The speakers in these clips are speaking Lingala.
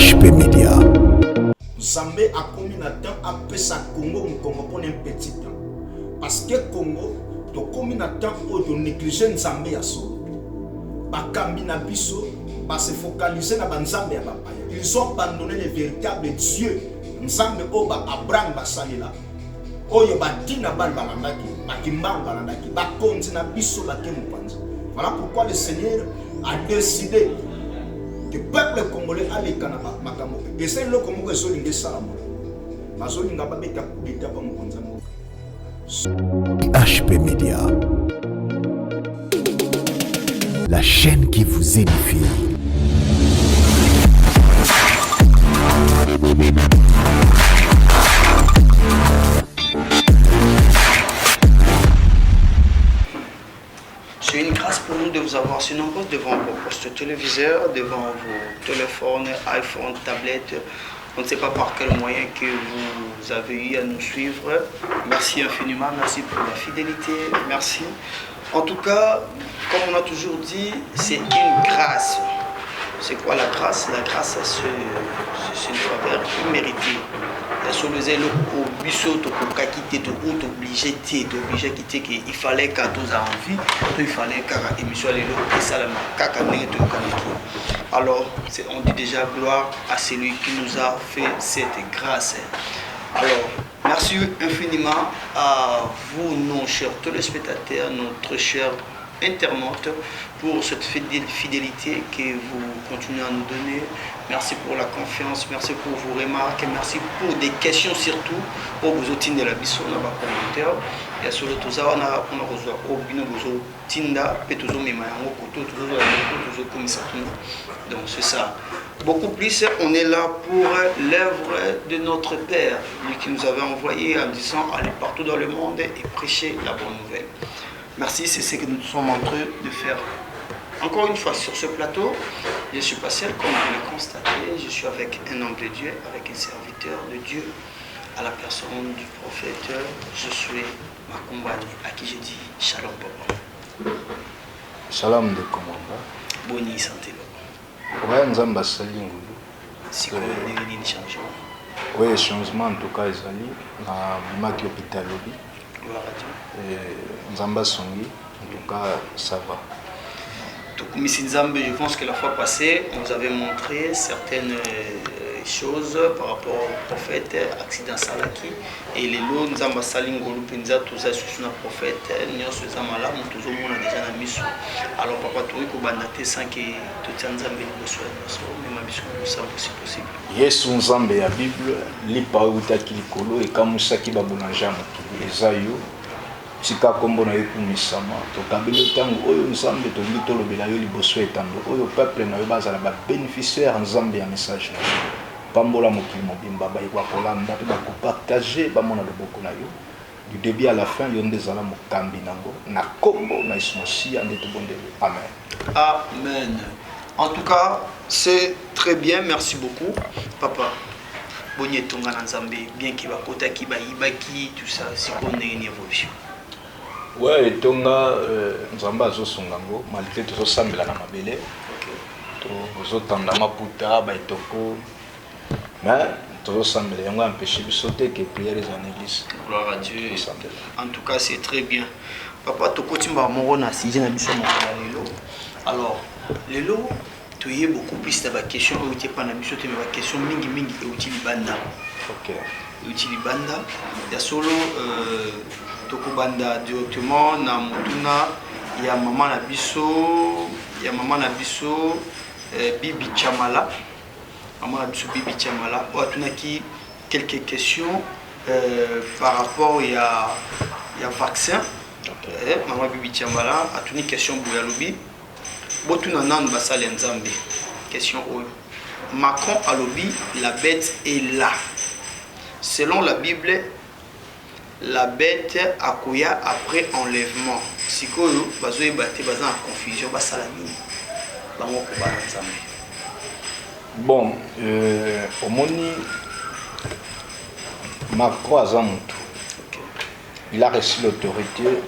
HP Media. Zambé a commis na temps après sa Congo Congo pour un petit temps. Parce que Congo, to commis na temps où to négliger Zambé à solo. Ba kambi na biso, ba se focaliser na banzambe ya bapaya. Ils ont abandonné les véritables dieux. Nzambe oba Abraham basalela. Oyo batina bal balandaki, bakimbar balandaki, bakonzi na biso la kemupanza. Voilà pourquoi le Seigneur a décidé que le peuple congolais a les canabas, Makambo. Et c'est le Congo qui est sur Salamo. Mazolinga babeka coup d'état pour mon konzango. HP Media. La chaîne qui vous édifie. C'est une grâce pour nous de vous avoir si nombreux devant vos postes téléviseurs, devant vos téléphones, iPhone, tablettes. On ne sait pas par quel moyen que vous avez eu à nous suivre. Merci infiniment, merci pour la fidélité, merci. En tout cas, comme on a toujours dit, c'est une grâce. C'est quoi la grâce? La grâce, c'est une faveur imméritée. Sur le zèle au biseau, tu es obligé de quitter qu'il fallait qu'à tous envie, il fallait qu'à émission et ça alors on dit déjà gloire à celui qui nous a fait cette grâce. Alors merci infiniment à vous, nos chers téléspectateurs, notre cher internaute, pour cette fidélité que vous continuez à nous donner. Merci pour la confiance, merci pour vos remarques, merci pour des questions surtout pour vous obtenir de la bisson dans les commentaires. Et sur le toza on a reçu au bino bozo tinda petuzo mema yango koto toujours comme ça. Donc c'est ça. Beaucoup plus, on est là pour l'œuvre de notre Père, lui qui nous avait envoyé en disant allez partout dans le monde et prêcher la bonne nouvelle. Merci, c'est ce que nous sommes en train de faire. Encore une fois, sur ce plateau, je ne suis pas seul, comme vous le constatez, je suis avec un homme de Dieu, avec un serviteur de Dieu, à la personne du prophète. Je suis ma compagne, à qui je dis Shalom Papa. Shalom de Komamba. Boni santé Papa. Ouais, nous avons salué. Si vous avez des changements. Oui, changement en tout cas, ils ont na bimaki hôpital lobby. Gloire à Dieu. Nzamba Songi, en tout cas, ça va. Je pense que la fois passée, on vous avait montré certaines choses par rapport au prophète, accident Salaki, et les lots, nous avons Salingolo, Pinza, tout ça, sur le prophète, nous sommes là, nous tous on a déjà la mission. Alors, papa, tu veux que sans que tout le monde soit mais ma mission, c'est possible. Yes, on zambe la Bible, li pa utaki likolo et comme ça qui va boulanger les ayo. Sika kombo na yekumisama to kabelo tango oyo nzambe to ngi tolobela yo liboso etando oyo peuple na yo bazala ba bénéficiaire nzambe ya message na yo pambola mokili mobimba ba yekwa kolanda pe ba ko partager ba mona loboko na yo du début à la fin yo ndezala mokambi nango na kombo na ismosi ande to bondele amen. Amen. En tout cas, c'est très bien, merci beaucoup papa. Bonye tonga na nzambe bien ki ba kota ki ba ibaki tout ça c'est qu'on ait une évolution. Ouais, tonga nzamba zo songango malgré to sambela na mabele to zo tanda maputa ba itoko mais to sambela yango empêcher biso te que prière en église. Gloire à Dieu. En tout cas, c'est très bien. Papa to kotimba moro na si na biso mo lelo. Alors, lelo tu y beaucoup plus de questions où tu pas na biso te mais question mingi et utili banda. OK. Utili banda ya solo tokobanda directement na mutuna ya maman na biso Bibi Chamala. Maman na biso Bibi Chamala. On a quelques questions par rapport à vaccin. Okay. Maman Bibi Chamala a une question pour Yalobi. Botuna nan basali nzambe. Question oyo. Macron a lobby, la bête est là. Selon la Bible, la bête akoya après enlèvement. Sikoyo bazoye baté bazan en confusion basala nini. Bango ko bana nzambe. Bon, omoni Macron aza mutu. Il a reçu l'autorité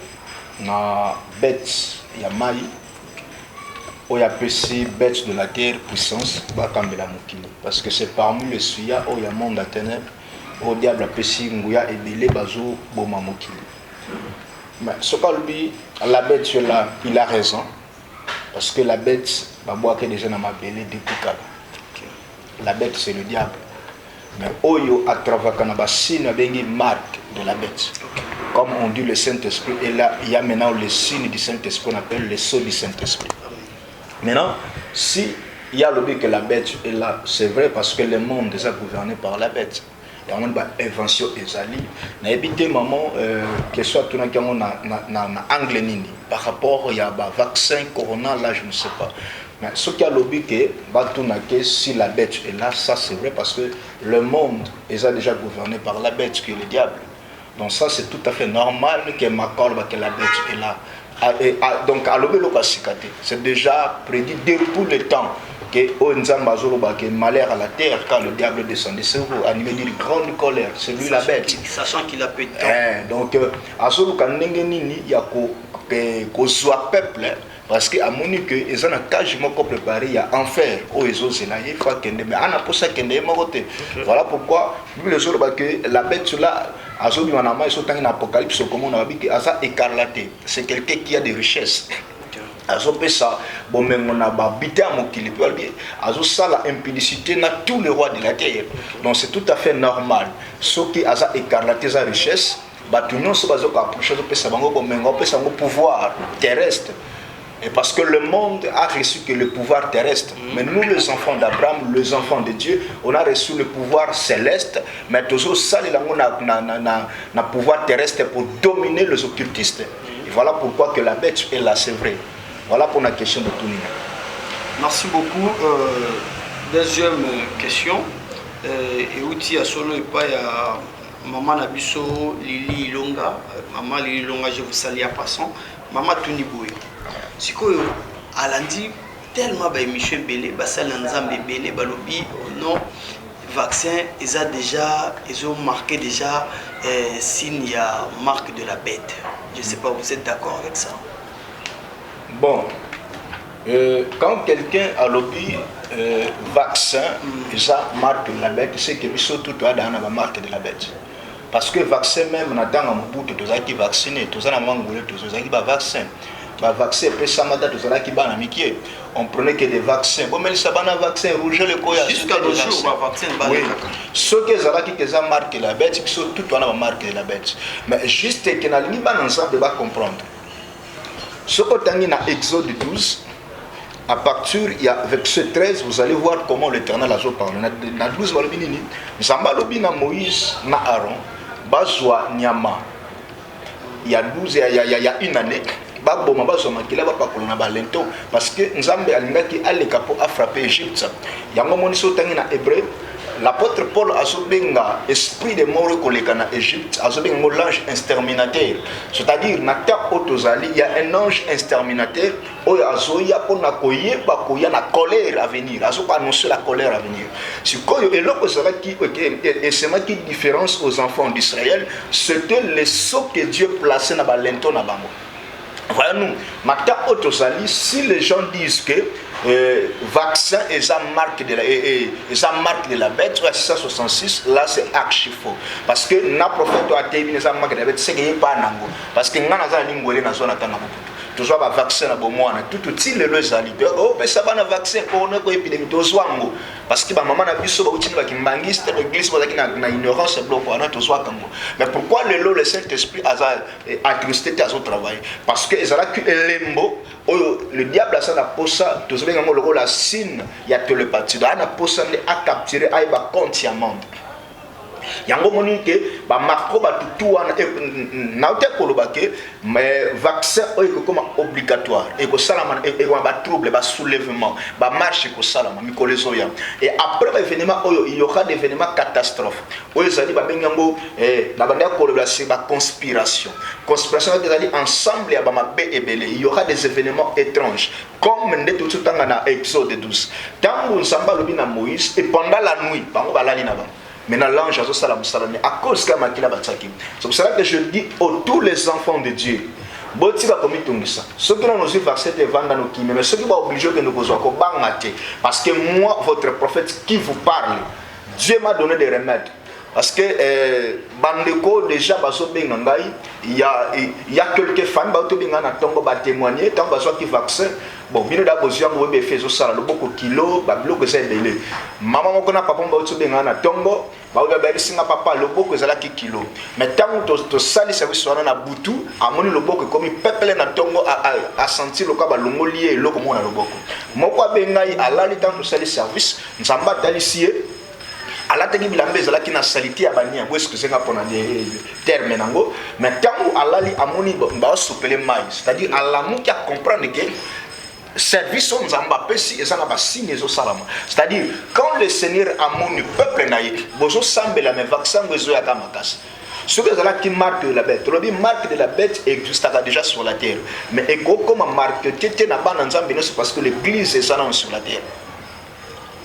na bête ya mai oyo apesi bête de la terre puissance bakambela mokili parce que c'est parmi les suya oyo ya monde à ténèbres au diable apesi nguya ebele bazoboma mokili. Mais ce qu'alobi la bête là il a raison parce que la bête babwaka déjà na mabele depuis kala. La bête c'est le diable. Mais oyo à travers na basine bengi marque de la bête. Comme on dit le Saint-Esprit et là il y a maintenant le signe du Saint-Esprit qu'on appelle le sceau du Saint-Esprit. Maintenant, si il y a le but que la bête est là, c'est vrai parce que le monde est déjà gouverné par la bête. Il y a une invention ezali. Na évité maman que soit tout na angle nini par rapport il y a vaccin corona là je ne sais pas. Mais ce qui a le but que si la bête est là, ça c'est vrai parce que le monde est déjà gouverné par la bête qui est le diable. Donc ça c'est tout à fait normal que que la bête est là. Donc c'est déjà prédit depuis le temps que malheur à la terre quand le diable descendait sur vous, animé d'une grande colère, c'est lui la bête. Sachant qu'il a peu de temps. Donc il y a qu'au peuple parce que à mon que ils ont un cage préparé il y a enfer où ils ont là il faut qu'il mais on a pour ça qu'il voilà pourquoi le jour que la bête là azobi manama ils sont dans l'apocalypse comme on a dit que asa écarlaté c'est quelqu'un qui a des richesses azope ça bon même on a habité à mokili peut dire azo ça la impudicité na tous les rois de la terre donc c'est tout à fait normal ce qui asa écarlaté sa richesse tout non se bazo ka approcher de ça bango bon même on peut ça pouvoir terrestre. Et parce que le monde a reçu que le pouvoir terrestre. Mais nous, les enfants d'Abraham, les enfants de Dieu, on a reçu le pouvoir céleste. Mais toujours ça, il y a un pouvoir terrestre pour dominer les occultistes. Et voilà pourquoi que la bête est là, c'est vrai. Voilà pour la question de Tounina. Merci beaucoup. Deuxième question. Et outil à solo et pas à Maman Nabiso Lili Ilonga. Maman Lili Ilonga, je vous salue à passant. Maman Touniboué. Si quoi alandi tellement ba émission belé basal nzambe belé balobi non vaccin ils a déjà ils ont marqué déjà signe il y a marque de la bête. Je sais pas vous êtes d'accord avec ça? Bon quand quelqu'un a lobby vaccin ça marque de la bête c'est que surtout toi dans la marque de la bête. Parce que vaccin même na dans un bout de qui vacciné tous ça na mangolé tous ça qui va vaccin. Vaccin on prenait que des vaccins. Bon, mais ça va un vaccin rouge le coya. Jusqu'à nos jours, vaccin. Oui. Ceux qui ont marqué la bête, ils sont tout on a marqué la bête. Mais juste que na lingi ban ensemble va comprendre. Ce que dans Exode 12, à partir il y a verset 13, vous allez voir comment l'Éternel a parlé. Na 12 va le binini. Samba lobi na Moïse na Aaron, bazwa nyama. Il y a 12 il y a une année. Parce que Nzambe alingaki aleka po a frappé Égypte. Yango moniso tangi na hébreu, l'apôtre Paul a sobenga esprit de mort koleka na Égypte, a sobenga l'ange exterminateur. C'est-à-dire na terre otozali, il y a un ange exterminateur oyo azoya pona koyeba koya na colère à venir, azo annoncer la colère à venir. Si koyo eloko sera qui et c'est ma qui différence aux enfants d'Israël, c'était le sceau que Dieu plaçait na balento na bango. Voilà nous, si les gens disent que vaccin et sa marque de la bête, 666, là c'est archi faux. Parce que na prophète a été une marque de la bête, c'est qu'il n'y a pas nango. Parce que n'a pas lingolé na zone atana toujours ba vaccin na bomwana tout il le zali oh mais ça va na vaccin pour na ko épidémie tozwango parce que ba maman na biso ba utini ba kimbangiste l'église ba na ignorance bloc wana tozwakango. Mais pourquoi le Saint-Esprit a attristé à son travail? Parce que ezala que lembo le diable a ça na posa tozbenga ngo le la signe ya télépathie na posa a capturer ay ba consciemment. Yango monique ba makro ba tutu wana na te kolobake mais vaccin oyo comme obligatoire et ko salama et ba trouble ba soulèvement ba marche ko salama mikolezo ya et après l'événement oyo il y aura des événements catastrophes oyo zali ba bengango na banda koloba c'est ba conspiration qui zali ensemble ya ba mabe ebele il y aura des événements étranges comme ndeto tutanga na Exode 12 tango nsamba lobi na Moïse et pendant la nuit bango balali na ba. Maintenant, l'ange a à cause de la maquilla. C'est pour cela que je dis à tous les enfants de Dieu, botika komitungisa soki na nous vaccin te vanda no kimi mais soki ba obligé que nous kozwa ko bangate parce que moi votre prophète qui vous parle Dieu m'a donné des remèdes parce que bandeko déjà baso benga ngai il y a quelques fans ba to benga na tongo ba témoigner tant baso qui vaccin bon bino da bozia ngo be fezo sala lo boko kilo ba bloko za belé mama moko na papa ba to benga na tongo ba oba ba singa papa lo boko ezala ki kilo mais tant to sali service wana na butu amoni lo boko comme peuple na tongo a sentir lo ka ba longo lié lo ko mona lo boko moko benga i alali tant to sali service nzamba talisie alataki bilambe ezalaki na salite ya bania bo excusez-moi pour des termes nango mais tant alali amoni ba sopele mai c'est-à-dire alamu qui a comprendre que service on nzamba pesi ezana ba signe ezo salama c'est-à-dire quand le Seigneur amoni peuple na ye bozo sambela me vaccin ezo ya kamakasi ce que là qui marque de la bête le marque de la bête existe déjà sur la terre mais comme marque tete na bana nzambe c'est parce que l'église est sur la terre.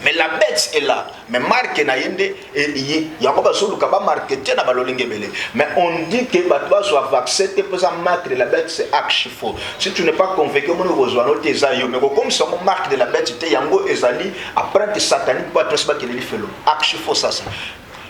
Mais la bête est là. Mais marque na yende il y a pas solo kaba marketer na balolenge belé. Mais on dit que batwa soit vacciné pour ça marque de la bête c'est archi-faux. Si tu n'es pas convaincu mon besoin no tezayo mais comme ça marque de la bête te yango ezali après satanique pas transmettre que les felo. Archi-faux ça.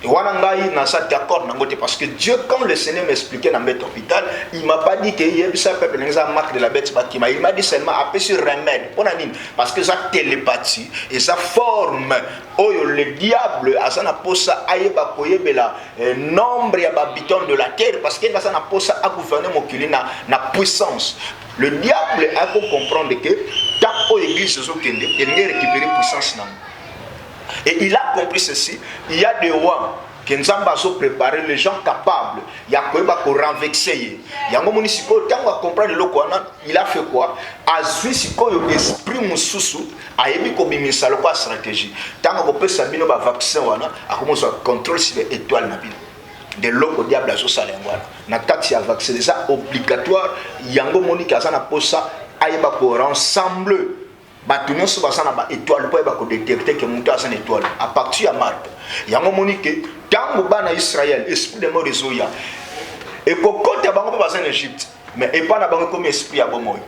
Et wanangai na ça d'accord nangote parce que Dieu quand le Seigneur m'expliquait dans bête hôpital, il m'a pas dit que il ça peuple n'a marque de la bête bakima, il m'a dit seulement appeler sur remède. Pour nani parce que ça télépathie et ça forme oyo le diable asana posa ayeba koyebela nombre ya habitants de la terre parce que ça na posa à gouverner mokili na puissance. Le diable a pour comprendre que tant oyo église zo kende, il ne récupérer puissance nan. Et il a compris ceci, il y a des rois qui nous ont préparé les gens capables. Il y a quoi pour renvexer. Il y a un municipal qui a compris le quoi. Il a fait quoi? Azui siko yo esprit mususu a yebi ko bimisa lo kwa stratégie. Tant qu'on peut sabino ba vaccin wana a commencé à contrôler sur les étoiles na bino. De l'eau diable a sala ngwana. Na kati ya vaccin ça obligatoire yango monika sana posa ayeba ko ensemble. Batunon so basana ba étoile po ba ko détecter que muta sana étoile à partir ya marque yango monique tango bana Israël esprit de mort ezoya et kokote bango ba basana Égypte mais et pas na bango comme esprit ya bomoy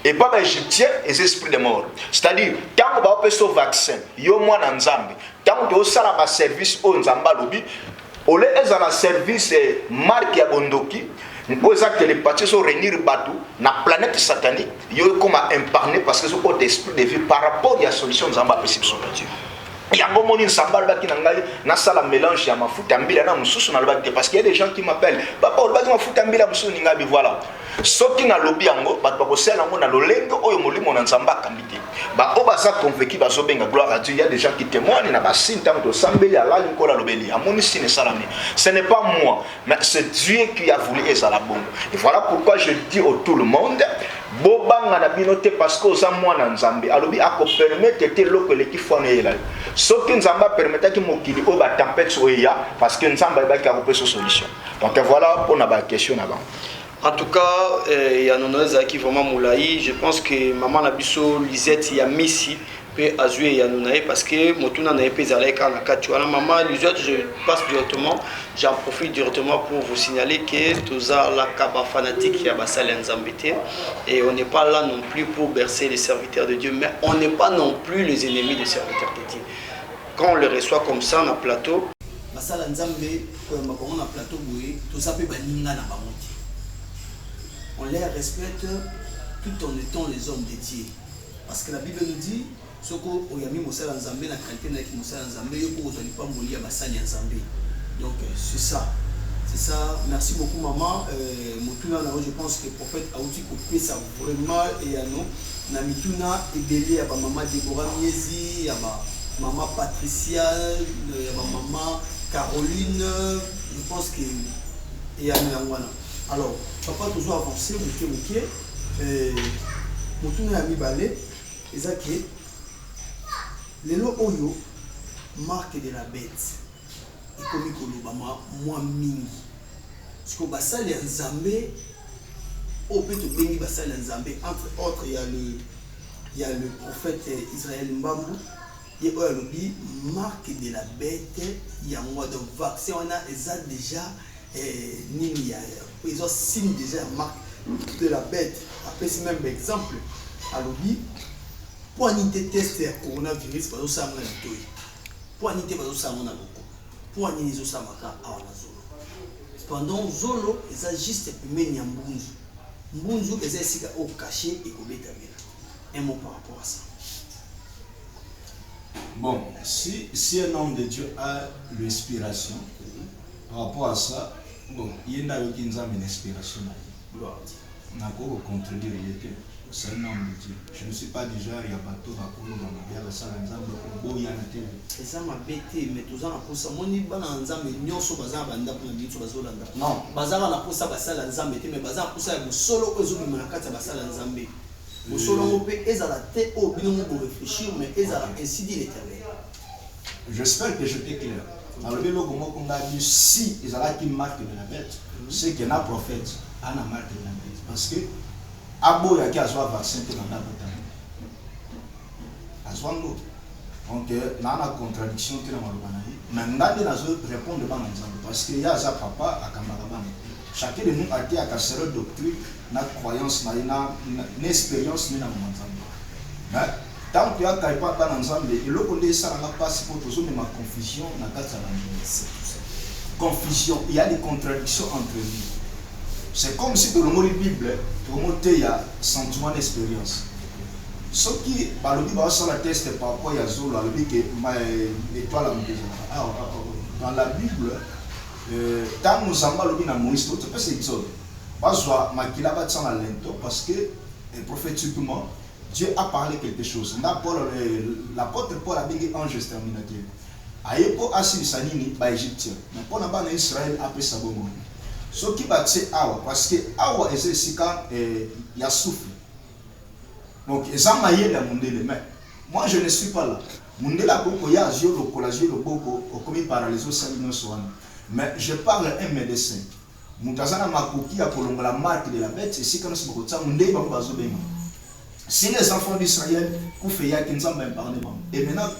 et pas ba égyptien et esprit de mort c'est-à-dire tango ba peso vaccin yo mwana nzambe tango to sala ba service o nzamba lobi ole ezala service marque ya bondoki. Pour ça que les partis sont réunir bateau na planète satanique, yo comme imparné parce que ce côté esprit de vie par rapport à la solution nous avons possible sur Dieu. Il y a un moment où sambal baki nangai na sala mélange ya mafuta mbila na mususu na lobaki parce qu'il y a des gens qui m'appellent papa lobaki mafuta mbila mususu ningabi voilà. Soki na lobi yango ba ko sala ngo na lolengo oyo molimo na nzamba kambite. Ba obaza convaincu ba so benga gloire à Dieu, il y a des gens qui témoignent na ba sinta to sambeli ala nko la lobeli. Amoni sine salami. Ce n'est pas moi, mais c'est Dieu qui a voulu ezala bongo. Et voilà pourquoi je dis au tout le monde bobanga na binote parce que oza mwana nzambe alobi ako permettre te loko le kifone yela soki nzamba permettre ki mokili o ba tempête oya parce que nzamba ba ka repérer solution. Donc voilà pour na ba question na ba. En tout cas, il y a un qui vraiment moulaï. Je pense que maman Nabiso Lisette il y a Missi peut azouer Yanonaï parce que Motuna n'a pas allé quand la Katuana maman Lisette je passe directement, j'en profite directement pour vous signaler que tous la Kaba fanatique il y a Bassal Nzambité et on n'est pas là non plus pour bercer les serviteurs de Dieu mais on n'est pas non plus les ennemis des serviteurs de Dieu. Quand on les reçoit comme ça dans le plateau, Bassal Nzambé quand on a plateau boué tout ça peut baninga na bamonti. On les respecte tout en étant les hommes de Dieu. Parce que la Bible nous dit ce qu'on a mis Moussala Nzambé, la qualité n'a qui Moussala Nzambé, il faut que pas mourir à Bassani Nzambé. Donc c'est ça. C'est ça. Merci beaucoup maman. Moutuna, je pense que le prophète a aussi coupé ça vraiment et à nous. Namituna est belé à maman Déborah Miezi, à maman Patricia, à maman Caroline. Je pense que et à nous. Alors, papa toujours avancé, Moutuna a mis balai, et ça qui les lots oyo marque de la bête. Et comme il y a moi mingi. Parce que Bassal et Nzambé, au peut te bénir Bassal et Nzambé. Entre autres, il y a le prophète Israël Mbamou. Il y a le marque de la bête. Il y a un mois de vaccin. On a déjà ils ont signe déjà marque de la bête. Après, c'est même exemple. Alors, pour aniter test le coronavirus, pour ça, on a tout. Pour aniter, pour ça, on a beaucoup. Pour aniter, ça, on a zolo. Cependant, zolo, c'est juste mais il y a mbunzu. Mbunzu, c'est au caché et au bétamine. Un mot par rapport à ça. Bon, si un homme de Dieu a l'inspiration, par rapport à ça, bon, il y a une inspiration. On a quoi contredire, c'est un homme de Dieu. Je ne suis pas déjà il y a bateau à Kolo, il y a ça, il y a la télé. Et ça m'a bêté, mais tout ça, pour ça, mon niveau d'enzame, nous sommes bazar, banda pour nous sur bazar. Non, bazar la pour ça, bazar l'enzame, mais bazar pour ça, vous solo aux autres, mais la carte bazar l'enzame. Vous solo on peut exalter au bilan pour réfléchir, mais exalter ainsi dit l'éternel. J'espère que j'étais clair. Alors, le comment on a dit si ils ont qui marque de la bête, c'est qu'il y a un prophète, un marque de la bête. Parce que, Abo y a qui a soit vaccin que dans la bête. À soit nous. Donc, il y a une contradiction qui est dans le banani. Mais nous devons répondre devant l'ensemble. Parce qu'il y a un papa à Kamarabane. Chacun de nous a été à casser doctrine, notre croyance, notre expérience, notre ensemble. Tant que tu as pas ensemble, il faut ça n'a pas si pour toujours mais ma confusion n'a pas confusion, il y a des contradictions entre lui. C'est comme si dans le mot de Bible, tout le monde a sentiment d'expérience. Ce qui, par le Bible, sur la test par rapport à Zolo, le dit que l'étoile dans la Bible, tant nous avons le bien à Moïse, tout c'est Exode. Parce que prophétiquement, Dieu a parlé quelque chose. L'apôtre Paul a dit ange exterminateur. Ayepo asi sanini ba Égyptien. Mais pour n'avoir Israël après ça bon. Ce qui va c'est Awa parce que Awa est ici quand il y a souffle. Donc ils ont maillé la mondele mais moi je ne suis pas là. Mondela boko ya zio le collagio le boko au commis paralysé salino soane. Mais je parle un médecin. Mutazana makoki ya kolonga la marque de la bête ici quand c'est beaucoup ça mondé ba bazo benga. Si les enfants d'Israël et maintenant,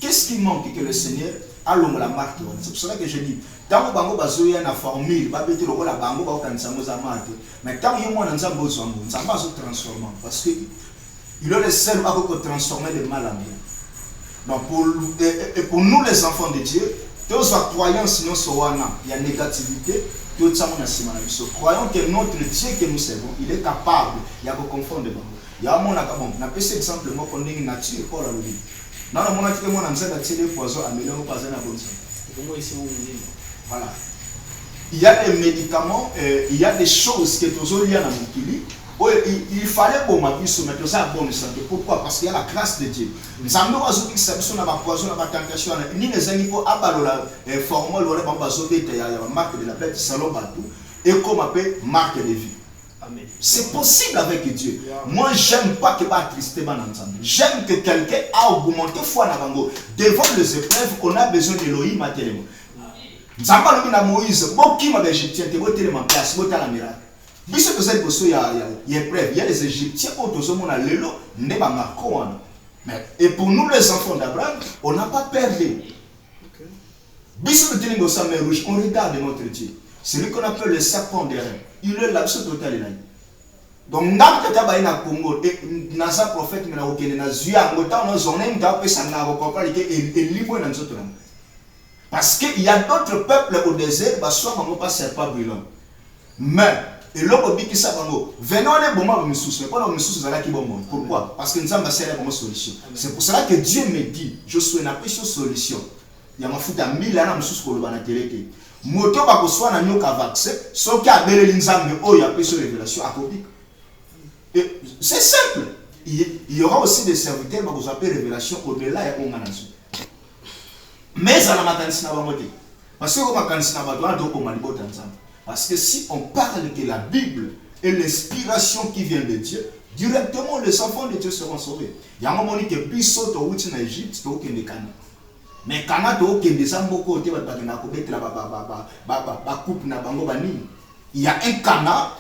qu'est-ce qui manque que le Seigneur a la marque? C'est pour cela que je dis, tant que vous avez une formule, vous avez une marque, mais tant que vous avez une ça va se transformer. Parce qu'il est le seul à transformer le mal en bien. Donc pour nous les enfants de Dieu, tous les croyants sinon il y a négativité. Croyons que notre Dieu que nous servons, il est capable de confondre. Il y a un bon, on a pris exemple qu'on est nature pour la vie. Dans le monde qui est mon ancêtre, il y a des poisons améliorés pas un bon sens. Voilà. Il y a des médicaments, il y a des choses qui sont liées à la moquille. Il fallait pour ma vie se mettre ça à bonne santé. Pourquoi? Parce qu'il y a la grâce de Dieu. Nous avons besoin de ça, nous avons poison, nous avons tentation. Ni les amis pour abattre la formule, nous avons besoin de la marque de la bête, salon bateau, et comme appelle marque de vie. C'est possible avec Dieu. Moi, j'aime pas que tu attristé ensemble. J'aime que quelqu'un a augmenté foi dans devant les épreuves qu'on a besoin d'Elohim matériellement. Nous avons dit Moïse, bon qui m'a Égyptien, tu vas tellement place, tu vas la miracle. Bis que c'est il y a épreuves, il y a les Égyptiens qui ont besoin de l'élo, n'est pas marqué. Et pour nous les enfants d'Abraham, on n'a pas perdu. Bis que tu es dans sa mer rouge, on regarde notre Dieu. C'est lui qu'on appelle le serpent des reins. Il est l'absolu total. Donc, nous avons Congo et nous avons prophète, mais nous avons parce qu'il y a d'autres peuples au désert, qui pas serpent brûlant. Mais, et l'autre dit que ça va venons les moments où nous soucions, mais pas nous soucions qui bon. Pourquoi? Parce que nous avons une solution. C'est pour cela que Dieu me dit, je suis une solution. Il y a un foot à 1000 ans, je suis sur le banatéré. Moto va ko soit na nyoka vaccin so ki abele linzambe oyo appelé sur révélation akobi. Et c'est simple. Il y aura aussi des serviteurs qui vont appeler révélation au-delà et au manassu. Mais ça n'a pas de parce que comme quand ça va doit donc malibota ensemble. Parce que si on parle que la Bible est l'inspiration qui vient de Dieu, directement les enfants de Dieu seront sauvés. Il y a un moment que biso to wuti na Égypte to ke nekana. Mais quand on a des amboko, il y a un canard,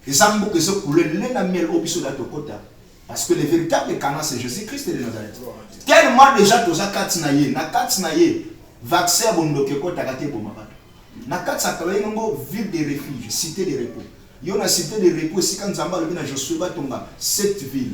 les amboko se coulent, parce que le véritable canard c'est Jésus-Christ de Nazareth. Tellement déjà tous à Katsinaye, na Katsinaye, vaccin bondoke ko takate pour ma part. Na Katsakaye ngo ville de refuge, cité de repos. Il y a une cité de repos ici quand Zamba le vient Josué va tomber 7 villes.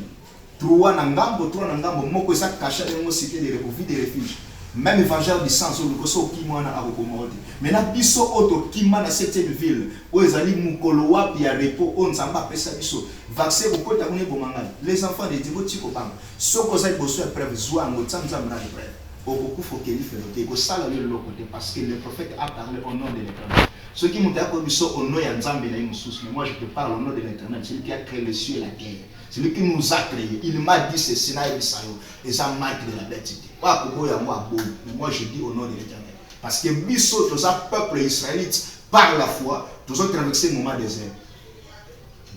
3 Nangambo, 3 Nangambo, moko ça caché dans une cité de repos, vie de refuge. Même évangile du sens où le qui m'a na akokomodi. Maintenant biso auto qui m'a na 7e ville où ezali mukolo wapi ya repos on Zamba pesa biso. Vaccin beaucoup ta kone bomanga. Les enfants de Dieu tiko bang. Soko za boso preuve zwa ngo tsamza mna de preuve. Beaucoup faut qu'il fasse le côté ça le côté parce que le prophète a parlé au nom de l'Éternel. Ceux qui m'ont dit au nom de Nzambe na imusus, mais moi je te parle au nom de l'Éternel, celui qui a créé les cieux et la terre. Celui qui nous a créé, il m'a dit ceci na ibisayo et ça marque de la bêtise. Pas pour moi mais moi je dis au nom de l'Éternel parce que biso tous un peuple israélite par la foi, tous ont traversé le moment désert.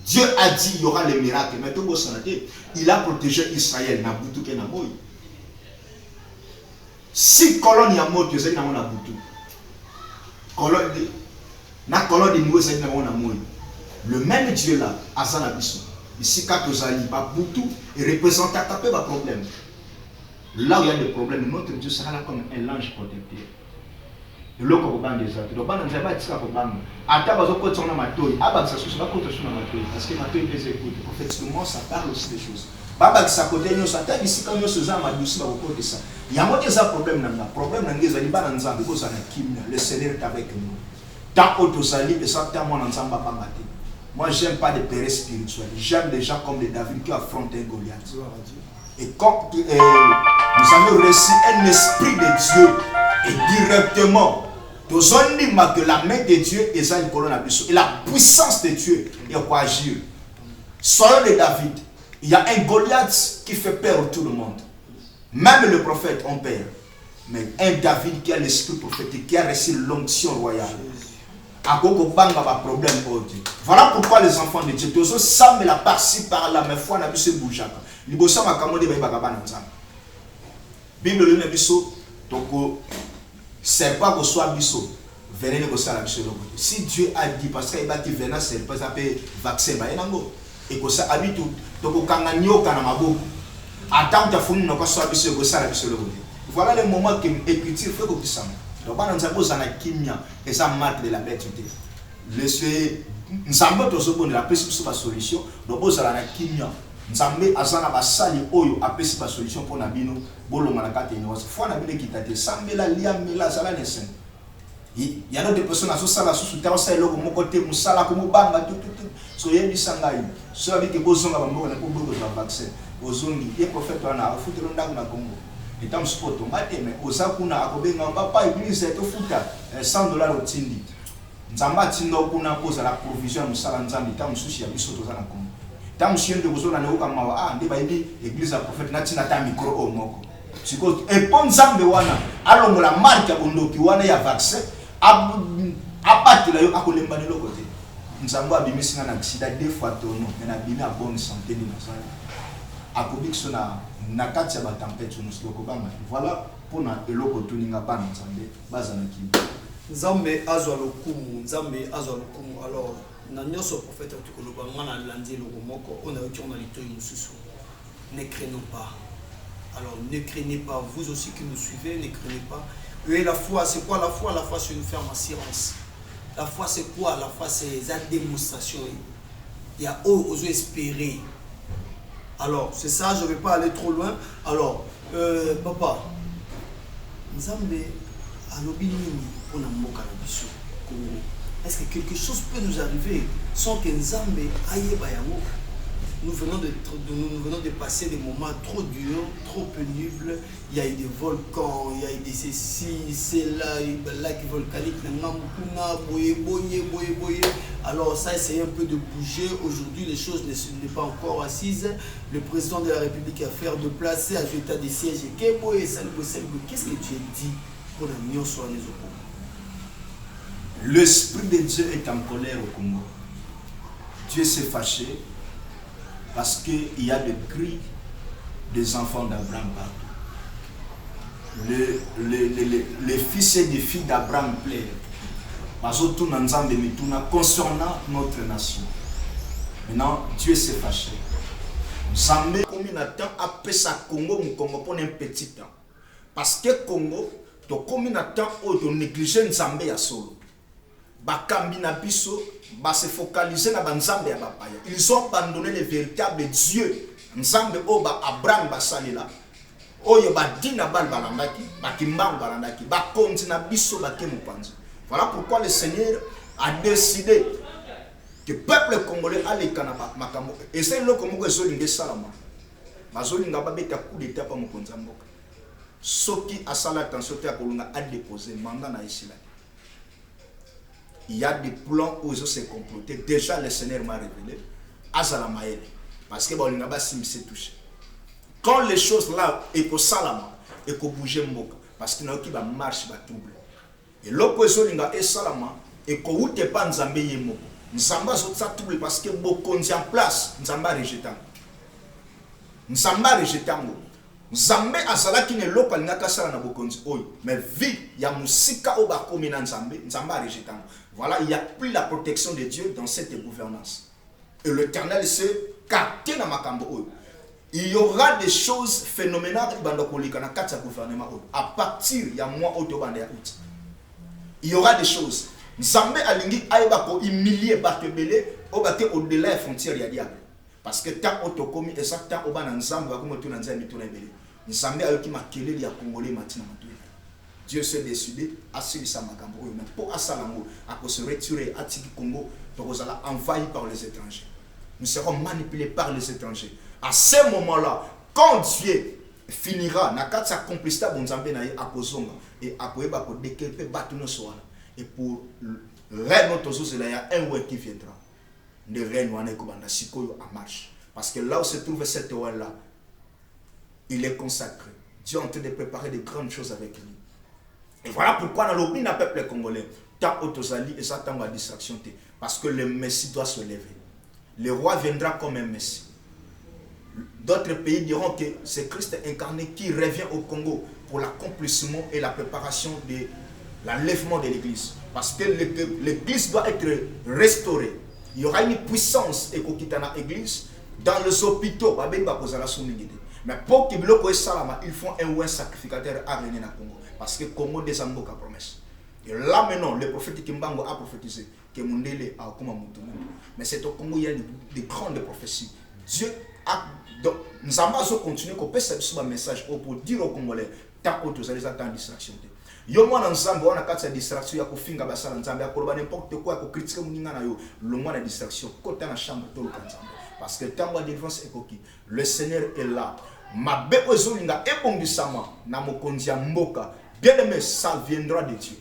Dieu a dit il y aura les miracles, mais tout il a protégé Israël na butu ke na moyi. Si colonne ya moto ezali na mona butu. Colonne na colonne de nouveau ezali na mona moyi. Le même Dieu là, azana biso. Ici quand ozali ba butu et représente à taper ba problème. Là où il y a des problèmes, notre Dieu sera là comme un ange protecteur. Et là ko bande des autres. Donc bande nzaba tika ko bande. Ata bazo ko tsona matoyi, aba ça sous ba ko tsona matoyi parce que matoyi les écoute. Prophétiquement ça parle aussi des choses. Baba qui s'accorde nous ça t'a ici quand nous faisons ma douce ba ko ça. Il y a moté ça problème na problème na ngeza libana nzambe ko ça na kimna. Le Seigneur est avec nous. Tant autosali et ça tant mon nzamba pas maté. Moi j'aime pas des pères spirituels. J'aime des gens comme les David qui affrontent un Goliath. Et quand nous avons reçu un esprit de Dieu et directement nous avons dit que la main de Dieu est une colonne abyssale et la puissance de Dieu est quoi agir. Soyons les David. Il y a un Goliath qui fait peur à tout le monde. Même le prophète ont peur. Mais un David qui a l'esprit prophétique, qui a reçu l'onction royale. Voilà pourquoi les enfants de Dieu, tous semblent la par-ci par-là, mais foi n'a pu se bouger. Les bossons ma commandé ba baba nzam. Bible le biso donc c'est pas que soit biso venez le ça la biso. Si Dieu a dit parce qu'il va dire venez c'est pas ça peut vaccin ba enango et que ça habitu donc kanga nyoka na maboko. Attends ta funu na ko soit biso ko ça la biso. Voilà le moment que écriture fait que ça. Donc bana nzambo zana kimia et ça marque de la bêtité. Laissez nzambo to so bonne la pesi ba solution donc bozala na kimia. Nzambe azana basali oyo apesi ba solution pour na bino bolonga na kate ni wasa fo na bino kitate sambela lia mela sala nesen. Il y a d'autres personnes à ça la sous terre ça eloko moko te musala ko mobanga tout so yebi sangai so abi ke bozonga ba mbona ko bozo ba vaccin ozongi ye prophète wana afutelo ndaku na Congo. Et tant sport on mate mais osakuna akobenga papa église to futa $100 otindi. Nzamba tindo kuna poza la provision musala nzambi tant sushi ya biso to za na Congo. Tant chien de bozona ne oka mawa nde ba ibi église ya prophète na tina ta micro o moko. Siko e pon nzambe wana alongola marque ya bondoki wana ya vaccin abatela yo akolemba ne lokote. Nzamba abimisi na accident 2 fois tono mais na bimi a bonne santé ni nasala. Akobikso na kati ya ba tempête nous lokobanga. Voilà pour na eloko tuninga pa nzambe baza na kibi. Nzambe azwa lokumu, Nzambe azwa lokumu. Alors na nyoso prophète tukoloba ngana landi lokomoko on a eu on a litoyi mususu. Ne craignez pas. Alors ne craignez pas, vous aussi qui nous suivez, ne craignez pas. Et la foi, c'est quoi la foi? La foi c'est une ferme assurance. La foi c'est quoi? La foi c'est la démonstration. Il y a osé espérer. Alors c'est ça, je ne vais pas aller trop loin. Alors papa, Nzambe alobi nini pona mboka na biso Congo. Est-ce que quelque chose peut nous arriver sans que Nzambe ayeba yango? Nous venons de passer des moments trop durs, trop pénibles. Il y a eu des volcans, il y a eu des ceci, c'est là, des lacs volcaniques. Alors ça, essayez un peu de bouger. Aujourd'hui, les choses ne sont pas encore assises. Le président de la République a fait de placer à l'état des sièges. Qu'est-ce que tu as dit pour la Union sur les Congo? L'Esprit de Dieu est en colère au Congo. Dieu s'est fâché. Parce qu'il y a des cris des enfants d'Abraham partout. Les fils et les filles d'Abraham pleurent. Concernant notre nation. Maintenant, Dieu s'est fâché. Zambé, combien de temps après ça, Congo, pour un petit temps. Parce que Congo, combien de temps on néglige Zambé à solo. bakambi na biso se focaliser na banzambe ya bapaya. Ils ont abandonné le véritable Dieu. Nzambe oba Abraham basalela. Oyo badina bal balandaki, bakimbangu balandaki, bakonzi na biso bake mopanzi. Voilà pourquoi le Seigneur a décidé que le peuple congolais allait kanaba makambo. Et c'est là comme zolinge salama. Bazolinga babeta coup d'état pa mokonza mboka. Soki asala attention te akolunga a déposer mandat na isila. Il y a des plans où ils ont se comploté. Déjà le Seigneur m'a révélé azala maele parce que balinga ba simse touché. Quand les choses là eko salama eko bouger mboka parce que na ki ba marche ba trouble. Et l'opposition linga e salama eko ute pa nzambe yemo. Nzamba zo tsa trouble parce que bokonzi en place nzamba rejetant. Nzamba rejetango. Nzambe azalaki ne loko alingaka sala na bokonzi oyo mais vie ya musika o ba komi na nzambe nzamba rejetango. Voilà, il n'y a plus la protection de Dieu dans cette gouvernance. Et l'Éternel sait qu'à na makambo oyo. Il y aura des choses phénoménales gouvernement à partir il y a mois août. Il y aura des choses. Nzambe alingi aiba ko humilier batebele au-delà des frontières ya diable. Parce que tant autokomi et ça tant oba na nzambe ba ko moto na nzambe to na bele. Nzambe ayoki makelele ya congolais matina matu. Dieu s'est décidé à se makambo oyo mais pour asalango à se retirer à Tiki Congo donc ça envahi par les étrangers. Nous serons manipulés par les étrangers. À ce moment-là, quand Dieu finira na katsa complicité bonzambe na ye akozonga et akoyeba ko dékelpe batuno soala et pour règne tozo il y a un ouais qui viendra. Le règne wana ko banda sikoyo en marche parce que là où se trouve cette ouais là il est consacré. Dieu est en train de préparer de grandes choses avec lui. Et voilà pourquoi dans l'opinion du peuple congolais, tant autosali et ça tant à distraction parce que le Messie doit se lever. Le roi viendra comme un Messie. D'autres pays diront que c'est Christ incarné qui revient au Congo pour l'accomplissement et la préparation de l'enlèvement de l'église. Parce que l'église doit être restaurée. Il y aura une puissance et dans l'église, dans les hôpitaux. Mais pour que il faut un sacrificateur à venir dans le Congo. Parce que le Congo déjà une promesse. Et là maintenant, le prophète Kimbango a prophétisé que Mundele a comme Moutoumou. Mais c'est au Congo il y a de grandes prophéties. Dieu a donc nous allons continuer qu'on peut faire un message pour dire aux Congolais tant que vous allez attendre distraction. Yo mwana nzambe wana kati ya distraction ya kufinga basala nzambe akoloba n'importe quoi ko critiquer muninga na yo le mwana distraction kota na chambre to nzambe parce que tant de défense ekoki le Seigneur est là mabe ozolinga ebongisama na mokonzi ya mboka bien aimé ça viendra de Dieu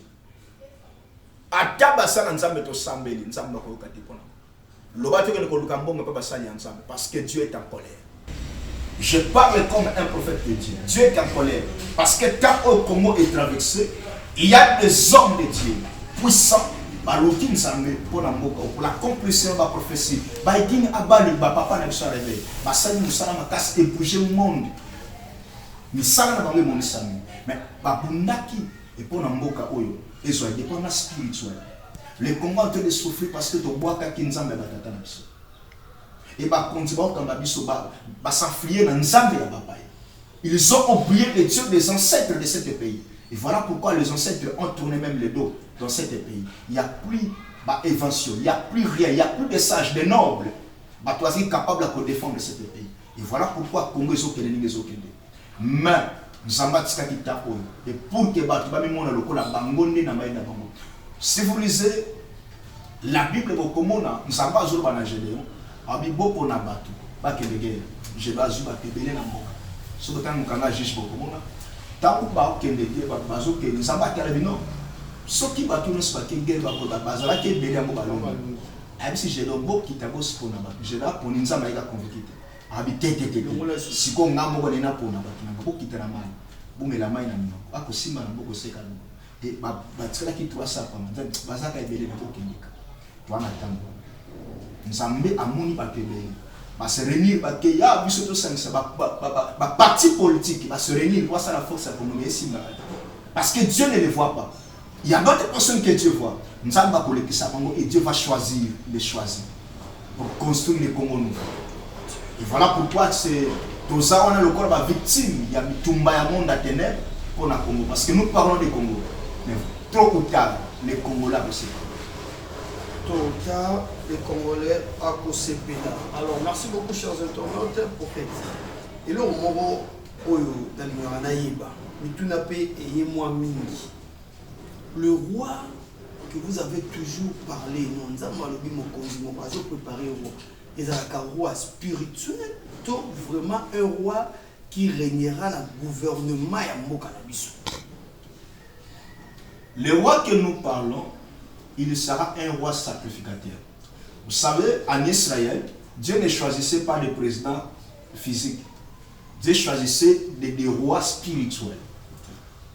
ata basala nzambe to sambeli nzambe ko kati pona loba to ke ko luka mbongo pa basali nzambe parce que Dieu est en colère. Je parle comme un prophète de Dieu. Dieu est en colère. Parce que quand au Congo est traversé, il y a des hommes de Dieu puissants pour l'accomplissement de la prophétie. Il y a papa n'a pas réveillé. Il y a des bouger le monde. Mais et pour Namboka Oyo, ils ont des dépendants spirituels. Les Congo ont de souffrir parce que tu bois qu'à Kinzambe Batata. Et s'enfuir dans Nzambe ya Baba. Ils ont oublié les dieux des ancêtres de ce pays. Et voilà pourquoi les ancêtres ont tourné même le dos dans ce pays. Il n'y a plus d'évasion, il n'y a plus rien, il n'y a plus de sages, de nobles. Ils sont capables de défendre ce pays. Et voilà pourquoi Congo est au Kenya. Mais et pour que si vous lisez la Bible, nous savons pas abi boko na batu ba kelege je bazu ba tebele na mboka so botang mukanga juge boko mona taku ba kende die ba bazo ke nzamba kala bino soki batu no se ba kenge ba ko ba bazala ke bele mo ba longa abi si je do boko kitagos pona ba je da poni nzamba ika convaincre abi tete siko ngambo ko na pona ba na boko kitana mai bungela mai na mino ako simba na boko seka no e ba tsela ki twa sa pa bazaka ebele na boko kendika wana tango Nzambe amoni batebele va se réunir parce que ya biso to sangisa ba parti politique va se réunir pour ça la force économique simba parce que Dieu ne les voit pas. Il y a d'autres personnes que Dieu voit. Nzamba ko lekisa bango et Dieu va choisir les choisir pour construire le Congo nouveau. Et voilà pourquoi c'est toza on a le corps ba victime il y a mitumba ya monde à ténèbres pour na Congo parce que nous parlons du Congo mais trop tard les Congolais aussi. tôt ou tard, les Congolais à Kosepela. Alors, merci beaucoup, chers internautes, prophète. Et là, au moment où dans le roi que vous avez toujours parlé, non, nous avons préparé au roi. Il y a un roi spirituel, donc vraiment un roi qui régnera dans le gouvernement et à Le roi que nous parlons, il sera un roi sacrificateur. Vous savez, en Israël, Dieu ne choisissait pas des présidents physiques. Dieu choisissait des rois spirituels.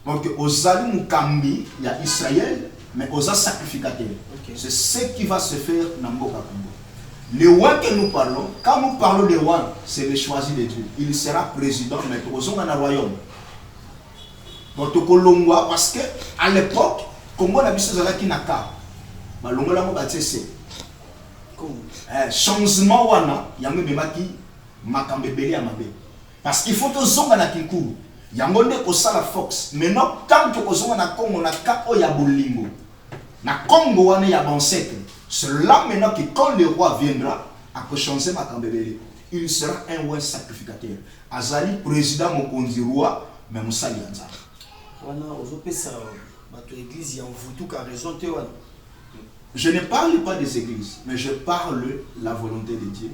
Donc, aux Ali Mukambi, il y a Israël, mais aux sacrificateurs. Okay. C'est ce qui va se faire dans Mboka Congo. Le roi que nous parlons, quand nous parlons de roi, c'est le choisi de Dieu. Il sera président, mais au royaume. Donc, parce qu'à l'époque, Congo n'a pas de Kinaka. Changement wana yango memaki makambe belé ya mabe parce qu'il faut tozonga na kikuru yango nde ko sala fox maintenant tant que kozonga na Congo na ka o ya bolingo na Congo wana ya ancêtre c'est là maintenant que quand le roi viendra à changer makambe belé il sera un roi sacrificateur azali président mokonzi roi mais musali yanza wana ozopesa bato église ya mvutu ka raison te wana. Je ne parle pas des églises, mais je parle la volonté de Dieu.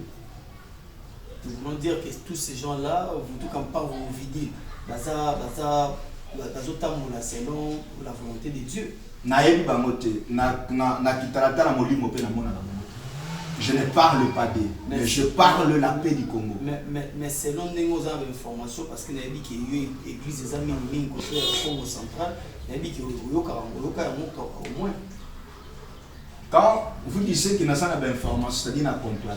Nous voulons dire que tous ces gens-là, vous tout comme pas vous vider, selon la volonté de Dieu. Je ne parle pas d'eux, mais je parle la paix du Congo. Mais selon nos informations, parce qu'il y a dit qu'il y a une église des amis côté Congo central, il y a dit qu'il y a au moins. Quand vous disiez qu'il n'y a pas d'information, c'est-à-dire qu'on peut la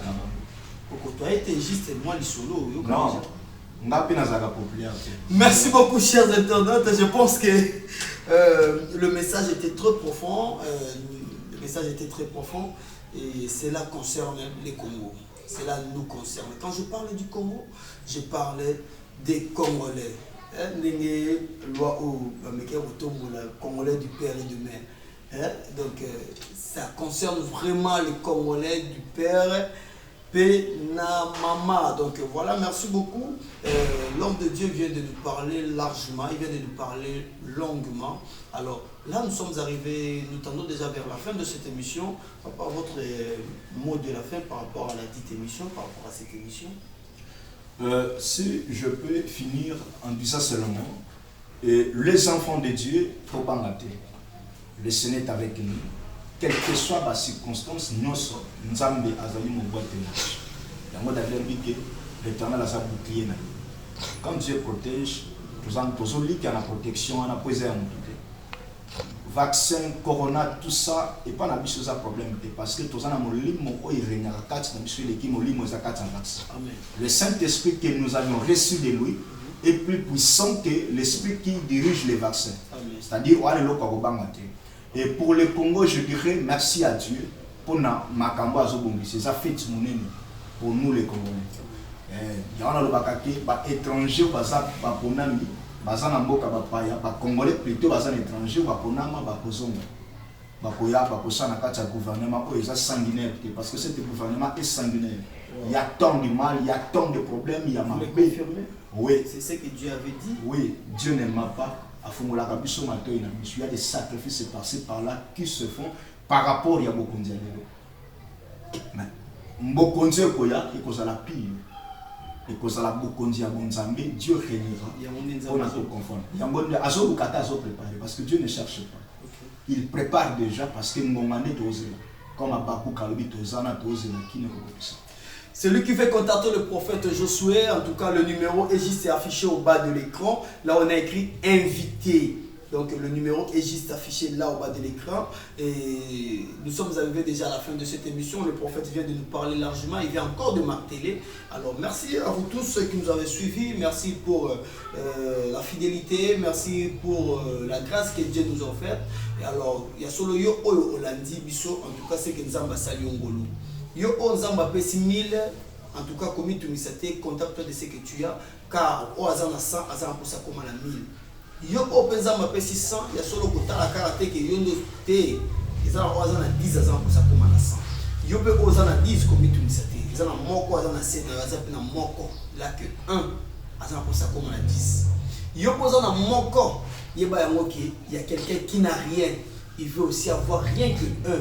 juste moi le solo. Non, on a peine à la populaire. Merci beaucoup, chers internautes. Je pense que le message était trop profond. Le message était très profond et cela concerne les Congos. Cela nous concerne. Quand je parlais du Congo, je parlais des Congolais. Les Congolais du père et de mère. Donc, ça concerne vraiment les Congolais du père Penamama. Donc voilà, merci beaucoup. L'homme de Dieu vient de nous parler largement, il vient de nous parler longuement. Alors là, nous sommes arrivés, nous tendons déjà vers la fin de cette émission. Par votre mot de la fin par rapport à la dite émission, par rapport à cette émission. Si je peux finir en disant seulement, les enfants de Dieu, il ne faut pas rater. Le Seigneur est avec nous. Quelles que soient les circonstances, nous sommes Nzambe azali mon boîte de la mode avait dit que l'Éternel a sa bouclier. Quand Dieu protège, nous avons la protection, on a posé un tout. Vaccin, corona, tout ça, et pas un problème. Parce que tout ça, on a le Saint-Esprit que nous avions reçu de lui est plus puissant que l'esprit qui dirige les vaccins. C'est-à-dire, on a le et pour le Congo, je dirais merci à Dieu pour Makambo Azobongi. C'est ça fait pour nous les Congolais. Il y a des étrangers, des Congolais plutôt des étrangers, gouvernement sanguinaire parce que ce gouvernement est sanguinaire. Il y a tant de mal, il y a tant de problèmes, il y a mal. Oui. C'est ce que Dieu avait dit. Oui, Dieu n'aime pas. Il y a des sacrifices passés par là qui se font par rapport à Bokondia. Mais Bokondia est cause la pire. Et cause la Bokondia Bonzambe, Dieu régnera. On a tout confondre. Parce que Dieu ne cherche pas. Il prépare déjà parce que Ngomane Tozela. Comme à Bakou Kalobi Tozana Tozela qui ne connaît pas. Celui qui fait contacter le prophète Josué, en tout cas le numéro est juste affiché au bas de l'écran. Là on a écrit invité. Donc le numéro est juste affiché là au bas de l'écran. Et nous sommes arrivés déjà à la fin de cette émission. Le prophète vient de nous parler largement. Il vient encore de marteler. Alors merci à vous tous ceux qui nous avez suivis. Merci pour la fidélité. Merci pour la grâce que Dieu nous a offerte. Et alors, il y a solo yo oyo Olandi biso. En tout cas, c'est que nous avons salué Ngolo. Yo onzamba pesi 1000, en tout cas comme tu m'isate contacte de ce que tu as car o azana 100 azana pour ça comme la 1000. Yo open zamba pesi 100 ya solo kotala karaté que yo te eza na oyo aza na 10 aza na kosa koma na 100 yo mpe oyo aza na 10 komitumisa te eza na moko aza na 7 aza mpe na moko là que 1 aza na kosa koma na 10 yo mpe oza na moko yeba yango ke il y a quelqu'un qui n'a rien il veut aussi avoir rien que 1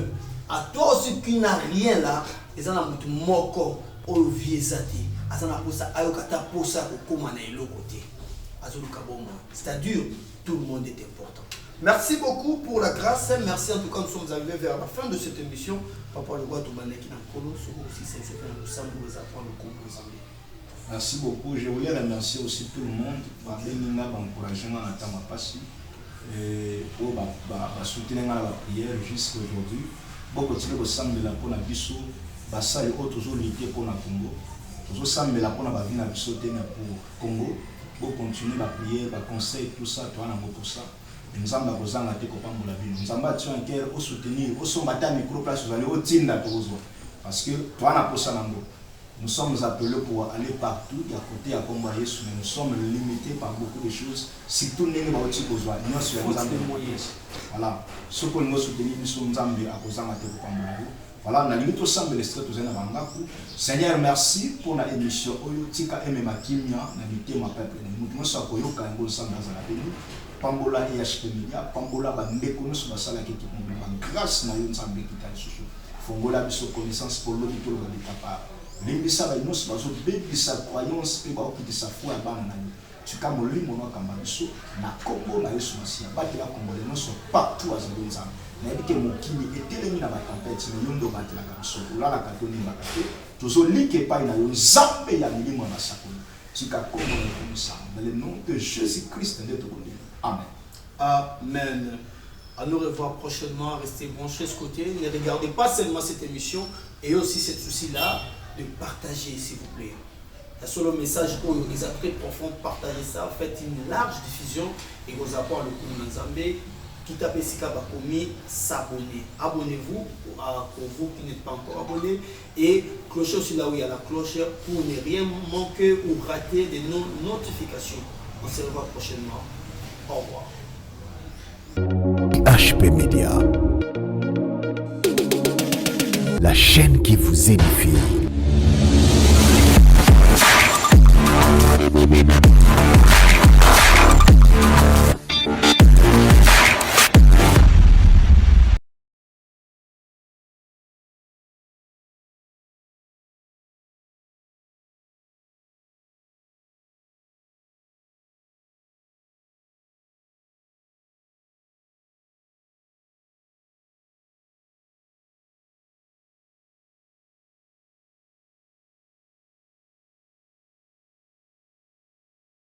à toi aussi qui n'a rien là eza na mutu moko oyo vie eza te aza na posa ayoka ta posa kokoma na eloko te azoluka bomba c'est-à-dire tout le monde est important. Merci beaucoup pour la grâce. Merci en tout cas, nous sommes arrivés vers la fin de cette émission. Papa le roi Toubaneki na Kolo, aussi c'est nous sommes nous apprendre le composant. Merci beaucoup. Je voulais remercier aussi tout le monde pour encourager dans la temps passé et pour soutenir la prière jusqu'à aujourd'hui. Beaucoup de choses semblent la pour la biso, basa et autres lutter pour la Congo. Tout ça semble la pour la vie na biso pour Congo. Pour continuer la prière, la conseil, tout ça, toi on a pour ça. Nous sommes dans la tête pour la vie. Nous sommes battus en cœur au soutenir, au sommet à micro place, vous allez au tinda pour vous. Parce que toi on a pour ça. Nous sommes appelés pour aller partout, à côté à combat Yesu, mais nous sommes limités par beaucoup de choses. Si tout n'est pas aussi besoin, nous sommes voilà. Ce que nous soutenons, nous sommes à cause de la tête pour la vie. Voilà, on a limité au sein de l'estret aux Bangaku. Seigneur, merci pour la émission. Oyo tika eme makimia na lité ma peuple. Nous sommes koyo kango sang dans la béni. Pambola et HT Media, Pambola ba mbeko no so basala ki ki ngomba. Grâce na yo nzambe ki ta susu. Fongola biso connaissance pour l'autre tout le monde papa. Limbisa ba no so bazo bebisa croyance pe ba okitisa foi bana na yo. Tika molimo no kamba biso na kombo na Yesu Masia. Ba ki la kongole no so partout à nzambe. N'habite mon kimi etelemi na ba tempête na yondo ba la kamso la la katoni ba kate tozo like pa ina yo nzambe ya milimo na sakoni tika kombo na komisa dans le nom de Jésus-Christ de tout monde. Amen. Amen. À nous revoir prochainement. Restez branchés de ce côté. Ne regardez pas seulement cette émission et aussi cette souci-là de partager, s'il vous plaît. Le seul message pour les très profond, partagez ça, faites une large diffusion et vous apportez le coup de Nzambé. Tout à fait, s'abonner. Abonnez-vous pour vous qui n'êtes pas encore abonnés et clochez aussi là où il y a la cloche pour ne rien manquer ou rater de nos notifications. On se revoit prochainement. Au revoir. HP Media, la chaîne qui vous édifie.